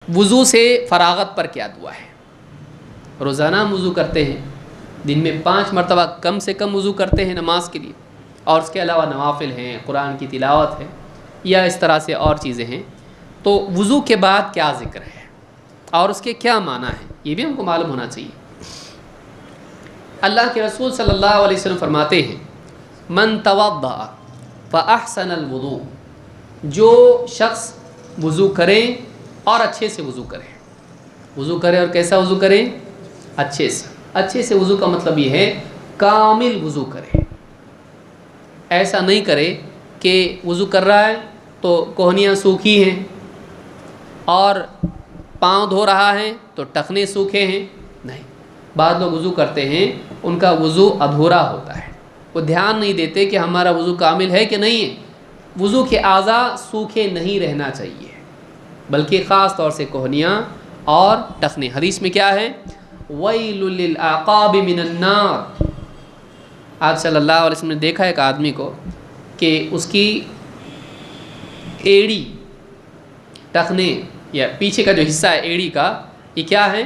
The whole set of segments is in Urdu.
وضو سے فراغت پر کیا دعا ہے؟ روزانہ ہم وضو کرتے ہیں، دن میں 5 مرتبہ کم سے کم وضو کرتے ہیں نماز کے لیے، اور اس کے علاوہ نوافل ہیں، قرآن کی تلاوت ہے، یا اس طرح سے اور چیزیں ہیں. تو وضو کے بعد کیا ذکر ہے اور اس کے کیا معنی ہیں، یہ بھی ہم کو معلوم ہونا چاہیے. اللہ کے رسول صلی اللہ علیہ وسلم فرماتے ہیں من توضأ فأحسن الوضوء، جو شخص وضو کرے اور اچھے سے وضو کرے. وضو کرے اور کیسا وضو کرے؟ اچھے سے. اچھے سے وضو کا مطلب یہ ہے کامل وضو کرے. ایسا نہیں کرے کہ وضو کر رہا ہے تو کوہنیاں سوکھی ہیں، اور پاؤں دھو رہا ہے تو ٹخنے سوکھے ہیں. نہیں، بعض لوگ وضو کرتے ہیں ان کا وضو ادھورا ہوتا ہے، وہ دھیان نہیں دیتے کہ ہمارا وضو کامل ہے کہ نہیں ہے. وضو کے اعضاء سوکھے نہیں رہنا چاہیے، بلکہ خاص طور سے کوہنیاں اور ٹخنے. حدیث میں کیا ہے؟ وَيْلٌ لِلْأَعْقَابِ مِنَ النَّارِ. آپ صلی اللہ علیہ وسلم نے دیکھا ایک آدمی کو کہ اس کی ایڑی، ٹخنے یا پیچھے کا جو حصہ ہے ایڑی کا، یہ کیا ہے؟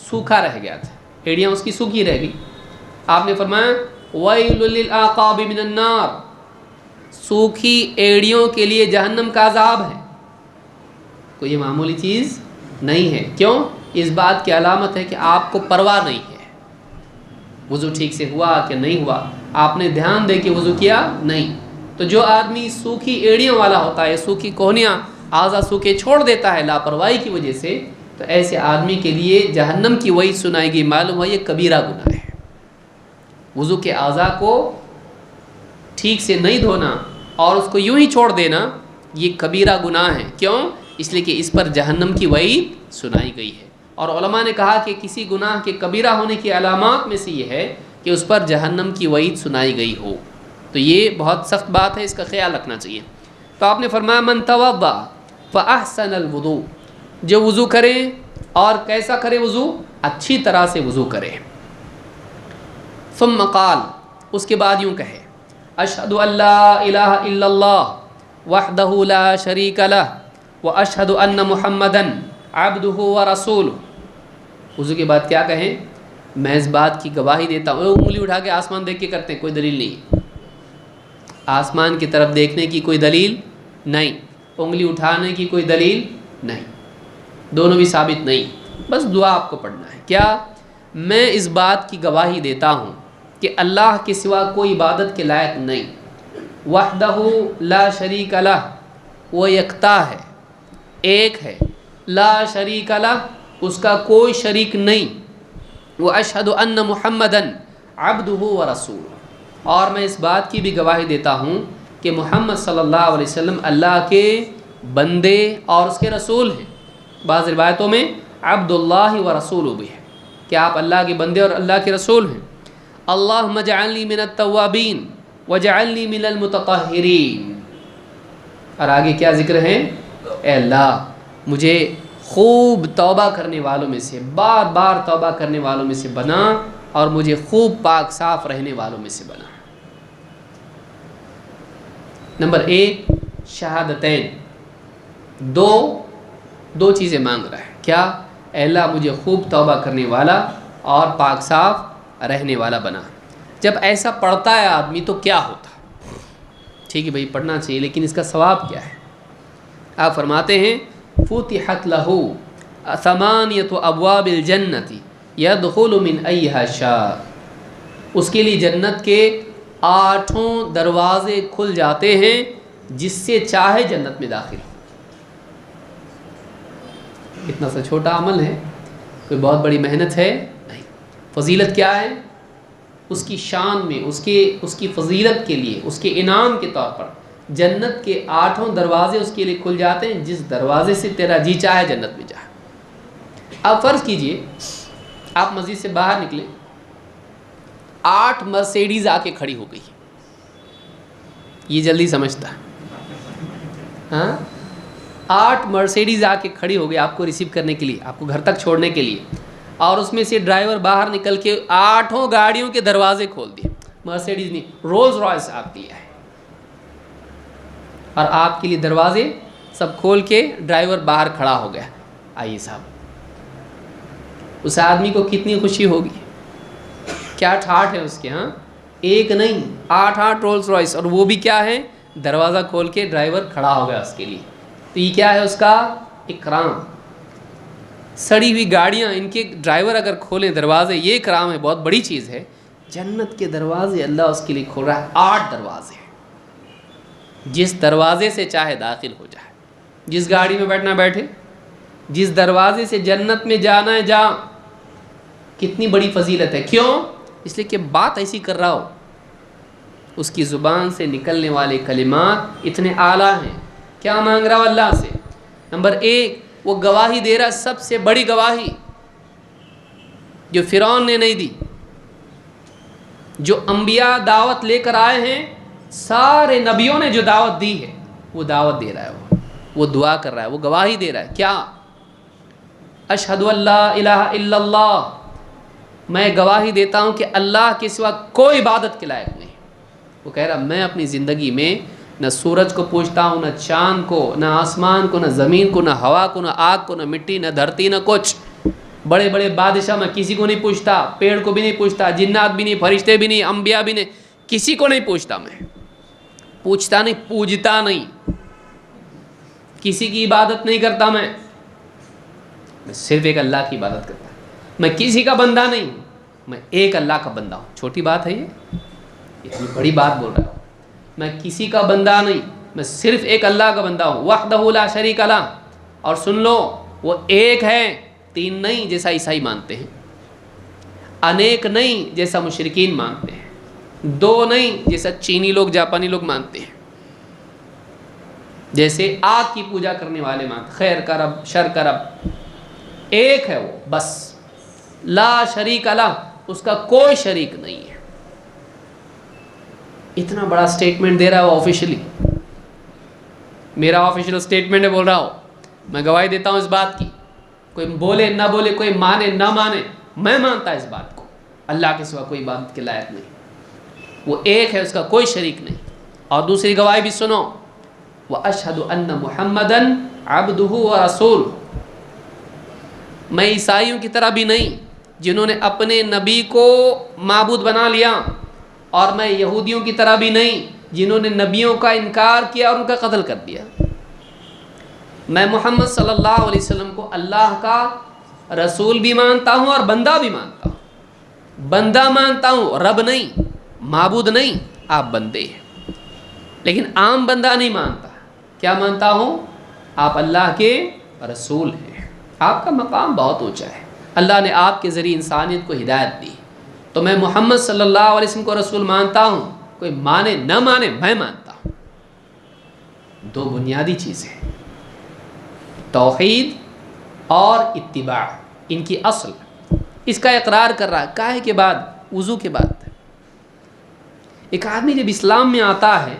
سوکھا رہ گیا تھا، ایڑیاں اس کی سوکھی رہ گئی. آپ نے فرمایا وَيْلٌ لِلْأَعْقَابِ مِنَ النَّارِ، سوکھی ایڑیوں کے لیے جہنم کا عذاب ہے. کوئی یہ معمولی چیز نہیں ہے. کیوں؟ اس بات کی علامت ہے کہ آپ کو پرواہ نہیں ہے وضو ٹھیک سے ہوا کہ نہیں ہوا. آپ نے دھیان دے کے وضو کیا نہیں. تو جو آدمی سوکھی ایڑیوں والا ہوتا ہے، سوکھی کوہنیاں، اعضاء سوکھے چھوڑ دیتا ہے لاپرواہی کی وجہ سے، تو ایسے آدمی کے لیے جہنم کی وعید سنائی گئی. معلوم ہوا یہ کبیرہ گناہ ہے. وضو کے اعضاء کو ٹھیک سے نہیں دھونا اور اس کو یوں ہی چھوڑ دینا، یہ کبیرہ گناہ ہے. کیوں؟ اس لیے کہ اس پر جہنم کی وعید سنائی گئی ہے. اور علماء نے کہا کہ کسی گناہ کے کبیرہ ہونے کی علامات میں سے یہ ہے کہ اس پر جہنم کی وعید سنائی گئی ہو. تو یہ بہت سخت بات ہے، اس کا خیال رکھنا چاہیے. تو آپ نے فرمایا من توضأ فأحسن الوضوء، جو وضو کرے اور کیسا کرے؟ وضو اچھی طرح سے وضو کرے. ثم قال، اس کے بعد یوں کہے اشہد ان لا الہ الا اللہ وحدہ لا شریک لہ واشہد ان محمدا عبدہ ورسولہ. وضو کے بعد کیا کہیں؟ میں اس بات کی گواہی دیتا ہوں. انگلی اٹھا کے آسمان دیکھ کے کرتے ہیں، کوئی دلیل نہیں. آسمان کی طرف دیکھنے کی کوئی دلیل نہیں، انگلی اٹھانے کی کوئی دلیل نہیں، دونوں بھی ثابت نہیں. بس دعا آپ کو پڑھنا ہے. کیا؟ میں اس بات کی گواہی دیتا ہوں کہ اللہ کے سوا کوئی عبادت کے لائق نہیں. وحدہ لا شریک لہ، وہ یکتا ہے، ایک ہے. لا شریک لہ، اس کا کوئی شریک نہیں. واشہد ان محمدا عبدہ ورسولہ، اور میں اس بات کی بھی گواہی دیتا ہوں کہ محمد صلی اللہ علیہ وسلم اللہ کے بندے اور اس کے رسول ہیں. بعض روایتوں میں عبد اللہ و رسولہ بھی ہے کہ آپ اللہ کے بندے اور اللہ کے رسول ہیں. اللہم اجعلنی من التوابین واجعلنی من المتطہرین. اور آگے کیا ذکر ہے؟ اے اللہ مجھے خوب توبہ کرنے والوں میں سے، بار بار توبہ کرنے والوں میں سے بنا، اور مجھے خوب پاک صاف رہنے والوں میں سے بنا. نمبر 1 شہادتین، دو چیزیں مانگ رہا ہے. کیا؟ اے اللہ مجھے خوب توبہ کرنے والا اور پاک صاف رہنے والا بنا. جب ایسا پڑھتا ہے آدمی تو کیا ہوتا؟ ٹھیک ہے بھائی پڑھنا چاہیے، لیکن اس کا ثواب کیا ہے؟ آپ فرماتے ہیں فتحت لہ ثمانیۃ ابواب الجنۃ یدخل من ایہا شاء، اس کے لیے جنت کے 8 دروازے کھل جاتے ہیں جس سے چاہے جنت میں داخل ہو. اتنا سا چھوٹا عمل ہے، کوئی بہت بڑی محنت ہے نہیں. فضیلت کیا ہے؟ اس کی شان میں، اس کی فضیلت کے لیے، اس کے انعام کے طور پر جنت کے 8 دروازے اس کے لیے کھل جاتے ہیں، جس دروازے سے تیرا جی چاہے جنت میں جائے. اب فرض کیجئے آپ مسجد سے باہر نکلے، 8 مرسیڈیز آ کے کھڑی ہو گئی. یہ جلدی سمجھتا ہے؟ ہاں، 8 مرسیڈیز آ کے کھڑی ہو گئی آپ کو ریسیو کرنے کے لیے، آپ کو گھر تک چھوڑنے کے لیے، اور اس میں سے ڈرائیور باہر نکل کے 8 گاڑیوں کے دروازے کھول دیے. مرسیڈیز نہیں، رولز رائس آپ کے لیے ہے، اور آپ کے لیے دروازے سب کھول کے ڈرائیور باہر کھڑا ہو گیا. آئیے صاحب، اس آدمی کو کتنی خوشی ہوگی، کیا ٹھاٹھ ہے اس کے، ہاں ایک نہیں 8 رولز رائس، اور وہ بھی کیا ہے، دروازہ کھول کے ڈرائیور کھڑا ہو گیا اس کے لیے، تو یہ کیا ہے اس کا اکرام۔ سڑی ہوئی گاڑیاں، ان کے ڈرائیور اگر کھولیں دروازے، یہ اکرام ہے، بہت بڑی چیز ہے۔ جنت کے دروازے اللہ اس کے لیے کھول رہا ہے، 8 دروازے، جس دروازے سے چاہے داخل ہو جائے، جس گاڑی میں بیٹھنا بیٹھے، جس دروازے سے جنت میں جانا ہے جا۔ کتنی بڑی فضیلت ہے، کیوں؟ اس لیے کہ بات ایسی کر رہا ہو، اس کی زبان سے نکلنے والے کلمات اتنے اعلیٰ ہیں۔ کیا مانگ رہا ہو اللہ سے؟ نمبر 1 وہ گواہی دے رہا، سب سے بڑی گواہی جو فرعون نے نہیں دی، جو انبیاء دعوت لے کر آئے ہیں، سارے نبیوں نے جو دعوت دی ہے وہ دعوت دے رہا ہے، وہ دعا کر رہا ہے، وہ گواہی دے رہا ہے۔ کیا؟ اشہد ان لا الہ الا اللہ، میں گواہی دیتا ہوں کہ اللہ کے سوا کوئی عبادت کے لائق نہیں۔ وہ کہہ رہا میں اپنی زندگی میں نہ سورج کو پوچھتا ہوں، نہ چاند کو، نہ آسمان کو، نہ زمین کو، نہ ہوا کو، نہ آگ کو، نہ مٹی، نہ دھرتی، نہ کچھ۔ بڑے بڑے بادشاہ میں کسی کو نہیں پوچھتا، پیڑ کو بھی نہیں پوچھتا، جنات بھی نہیں، فرشتے بھی نہیں، انبیاء بھی نہیں، کسی کو نہیں پوچھتا، میں پوچھتا نہیں، پوجتا نہیں، کسی کی عبادت نہیں کرتا، میں صرف ایک اللہ کی عبادت کرتا ہوں۔ میں کسی کا بندہ نہیں ہوں، میں ایک اللہ کا بندہ ہوں۔ چھوٹی بات ہے یہ، اتنی بڑی بات بول رہا ہوں۔ میں کسی کا بندہ نہیں، میں صرف ایک اللہ کا بندہ ہوں، وحدہ لا شریک لہ۔ اور سن لو، وہ ایک ہے، 3 نہیں جیسا عیسائی مانتے ہیں، انیک نہیں جیسا مشرکین مانتے ہیں، 2 نہیں جیسا چینی لوگ، جاپانی لوگ مانتے ہیں، جیسے آگ کی پوجا کرنے والے مانتے، خیر کا رب، شر کا رب، ایک ہے وہ بس، لا شریک لہ، اس کا کوئی شریک نہیں ہے۔ اتنا بڑا سٹیٹمنٹ دے رہا ہے وہ آفیشلی، میرا آفیشل سٹیٹمنٹ ہے، بول رہا ہو، میں گواہی دیتا ہوں اس بات کی، کوئی بولے نہ بولے، کوئی مانے نہ مانے، میں مانتا اس بات کو، اللہ کے سوا کوئی عبادت کے لائق نہیں، وہ ایک ہے، اس کا کوئی شریک نہیں۔ اور دوسری گواہی بھی سنو، وَأَشْهَدُ أَنَّ مُحَمَّدًا عَبْدُهُ وَرَسُولُهُ، میں عیسائیوں کی طرح بھی نہیں جنہوں نے اپنے نبی کو معبود بنا لیا، اور میں یہودیوں کی طرح بھی نہیں جنہوں نے نبیوں کا انکار کیا اور ان کا قتل کر دیا۔ میں محمد صلی اللہ علیہ وسلم کو اللہ کا رسول بھی مانتا ہوں اور بندہ بھی مانتا ہوں، بندہ مانتا ہوں، رب نہیں، معبود نہیں، آپ بندے ہیں، لیکن عام بندہ نہیں مانتا۔ کیا مانتا ہوں؟ آپ اللہ کے رسول ہیں، آپ کا مقام بہت اونچا ہے، اللہ نے آپ کے ذریعے انسانیت کو ہدایت دی، تو میں محمد صلی اللہ علیہ وسلم کو رسول مانتا ہوں، کوئی مانے نہ مانے، میں مانتا ہوں۔ 2 بنیادی چیزیں، توحید اور اتباع، ان کی اصل، اس کا اقرار کر رہا ہے۔ کاہے کے بعد؟ وضو کے بعد۔ ایک آدمی جب اسلام میں آتا ہے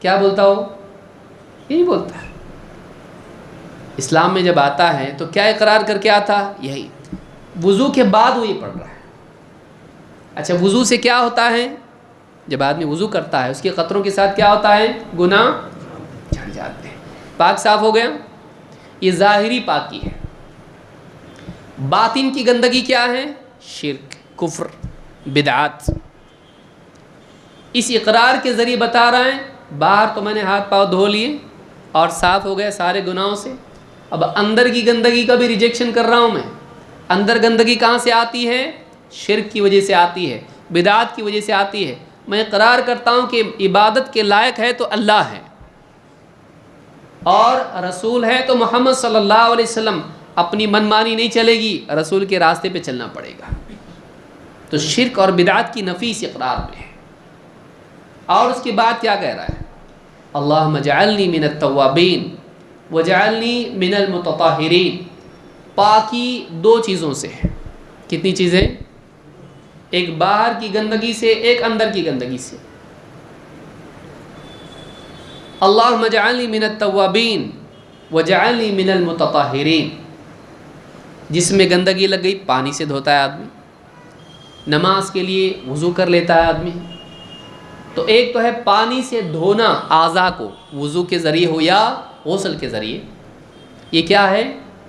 کیا بولتا ہو؟ یہی بولتا ہے، اسلام میں جب آتا ہے تو کیا اقرار کر کے آتا؟ یہی۔ وضو کے بعد وہ یہ پڑھ رہا ہے۔ اچھا، وضو سے کیا ہوتا ہے؟ جب آدمی وضو کرتا ہے اس کے قطروں کے ساتھ کیا ہوتا ہے؟ گناہ جھڑ جاتے ہیں، پاک صاف ہو گیا۔ یہ ظاہری پاکی ہے۔ باطن کی گندگی کیا ہے؟ شرک، کفر، بدعات۔ اس اقرار کے ذریعے بتا رہا ہے، باہر تو میں نے ہاتھ پاؤں دھو لیے اور صاف ہو گئے سارے گناہوں سے، اب اندر کی گندگی کا بھی ریجیکشن کر رہا ہوں میں۔ اندر گندگی کہاں سے آتی ہے؟ شرک کی وجہ سے آتی ہے، بدعات کی وجہ سے آتی ہے۔ میں اقرار کرتا ہوں کہ عبادت کے لائق ہے تو اللہ ہے، اور رسول ہے تو محمد صلی اللہ علیہ وسلم۔ اپنی منمانی نہیں چلے گی، رسول کے راستے پہ چلنا پڑے گا۔ تو شرک اور بدعات کی نفی اس اقرار میں ہے۔ اور اس کے بعد کیا کہہ رہا ہے؟ اللہم اجعلنی من التوابین وجعلنی من المتطہرین۔ پاکی 2 چیزوں سے ہے۔ کتنی چیزیں؟ ایک باہر کی گندگی سے، ایک اندر کی گندگی سے۔ اللہم اجعلنی من التوابین وجعلنی من المتطہرین۔ جس میں گندگی لگ گئی، پانی سے دھوتا ہے آدمی، نماز کے لیے وضو کر لیتا ہے آدمی، تو ایک تو ہے پانی سے دھونا اعضاء کو، وضو کے ذریعے ہو یا غسل کے ذریعے، یہ کیا ہے؟